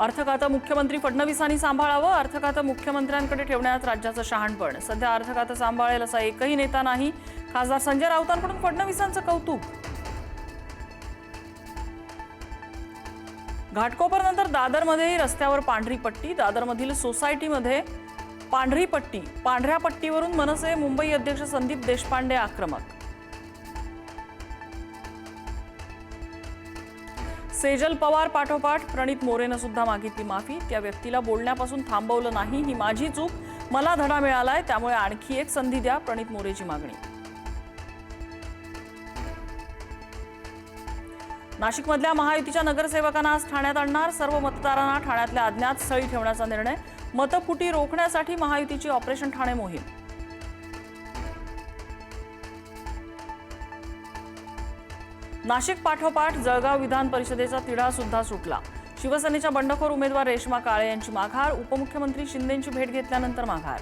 अर्थ खातं मुख्यमंत्री फडणवीसांनी सांभाळावं. अर्थ खातं मुख्यमंत्र्यांकडे ठेवण्यात राज्याचं शहाणपण. सध्या अर्थ खातं सांभाळेल असा एकही नेता नाही. खासदार संजय राऊतांकडून फडणवीसांचं कौतुक. घाटकोपरनंतर दादरमध्येही रस्त्यावर पांढरी पट्टी. दादरमधील सोसायटीमध्ये पांढरी पट्टी. पांढऱ्या पट्टीवरून मनसे मुंबई अध्यक्ष संदीप देशपांडे आक्रमक. सेजल पवार पाठोपाठ प्रणित मोरेनं सुद्धा मागितली माफी. त्या व्यक्तीला बोलण्यापासून थांबवलं नाही, ही माझी चूक, मला धडा मिळालाय, त्यामुळे आणखी एक संधी द्या, प्रणित मोरेची मागणी. नाशिकमधल्या महायुतीच्या नगरसेवकांना आज ठाण्यात आणणार. सर्व मतदारांना ठाण्यातल्या अज्ञात स्थळी ठेवण्याचा निर्णय. मतफुटी रोखण्यासाठी महायुतीची ऑपरेशन ठाणे मोहीम. नाशिक पाठोपाठ जळगाव विधान परिषदेचा तिढा सुद्धा सुटला. शिवसेनेच्या बंडखोर उमेदवार रेश्मा काळे यांची माघार. उपमुख्यमंत्री शिंदेंची भेट घेतल्यानंतर माघार.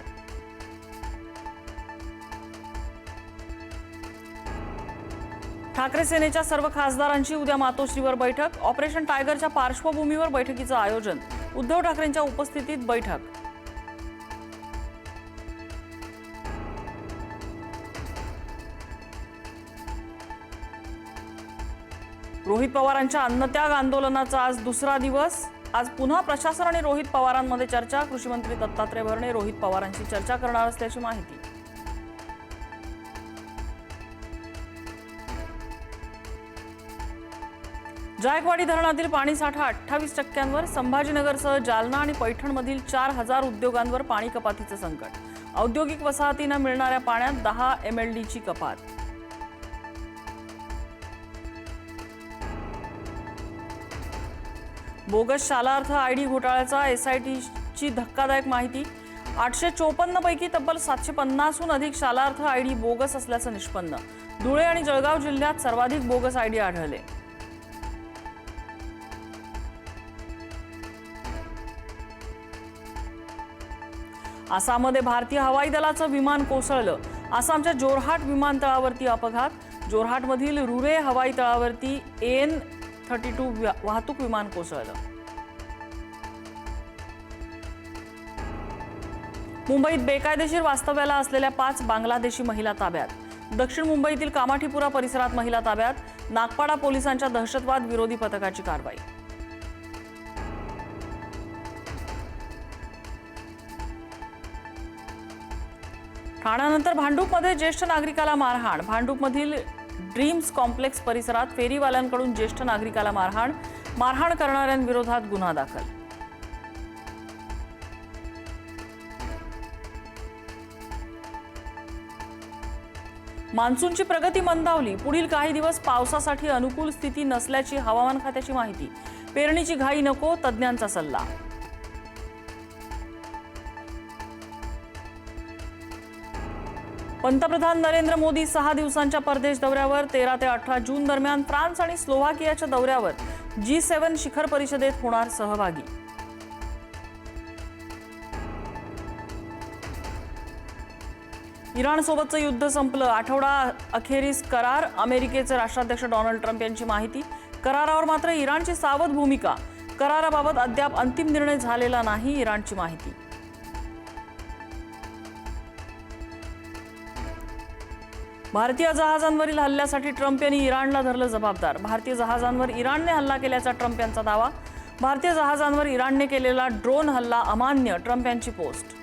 ठाकरे सेनेच्या सर्व खासदारांची उद्या मातोश्रीवर बैठक. ऑपरेशन टायगरच्या पार्श्वभूमीवर बैठकीचं आयोजन. उद्धव ठाकरेंच्या उपस्थितीत बैठक. रोहित पवारांच्या अन्नत्याग आंदोलनाचा आज दुसरा दिवस. आज पुन्हा प्रशासन आणि रोहित पवारांमध्ये चर्चा. कृषी मंत्री दत्तात्रय भरणे रोहित पवारांशी चर्चा करणार असल्याची माहिती. जायकवाडी धरणातील पाणीसाठा 28%वर. संभाजीनगरसह जालना आणि पैठणमधील 4000 उद्योगांवर पाणी कपातीचं संकट. औद्योगिक वसाहतींना मिळणाऱ्या पाण्यात 10 MLDची कपात. बोगस शालार्थ आयडी घोटाळ्याचा SITची धक्कादायक माहिती. 854 पैकी तब्बल 750हून अधिक शालार्थ आयडी बोगस असल्याचं निष्पन्न. धुळे आणि जळगाव जिल्ह्यात सर्वाधिक बोगस आयडी आढळले. आसाममध्ये भारतीय हवाई दलाचं विमान कोसळलं. आसामच्या जोरहाट विमानतळावरती अपघात. जोरहाटमधील रुरे हवाई तळावरती AN-32 वाहतूक विमान कोसळलं. मुंबईत बेकायदेशीर वास्तव्याला असलेल्या 5 बांगलादेशी महिला ताब्यात. दक्षिण मुंबईतील कामाठीपुरा परिसरात महिला ताब्यात. नागपाडा पोलिसांच्या दहशतवाद विरोधी पथकाची कारवाई. ठाण्यानंतर भांडूपमध्ये ज्येष्ठ नागरिकाला मारहाण. भांडूपमधील ड्रीम्स कॉम्प्लेक्स परिसरात फेरीवाल्यांकडून ज्येष्ठ नागरिकाला मारहाण. मारहाण करणाऱ्यांविरोधात गुन्हा दाखल. मान्सूनची प्रगती मंदावली. पुढील काही दिवस पावसासाठी अनुकूल स्थिती नसल्याची हवामान खात्याची माहिती. पेरणीची घाई नको, तज्ज्ञांचा सल्ला. पंतप्रधान नरेंद्र मोदी 6 दिवसांच्या परदेश दौऱ्यावर. 13 ते 18 जून दरम्यान फ्रान्स आणि स्लोव्हाकियाच्या दौऱ्यावर. G7 शिखर परिषदेत होणार सहभागी. इराणसोबतचं युद्ध संपलं. आठवडा अखेरीस करार. अमेरिकेचे राष्ट्राध्यक्ष डोनाल्ड ट्रम्प यांची माहिती. करारावर मात्र इराणची सावध भूमिका. कराराबाबत अद्याप अंतिम निर्णय झालेला नाही, इराणची माहिती. भारतीय जहाजांवरील हल्ल्यासाठी ट्रम्प यांनी इराणला धरलं जबाबदार. भारतीय जहाजांवर इराणने हल्ला केल्याचा ट्रम्प यांचा दावा. भारतीय जहाजांवर इराणने केलेला ड्रोन हल्ला अमान्य, ट्रम्प यांची पोस्ट.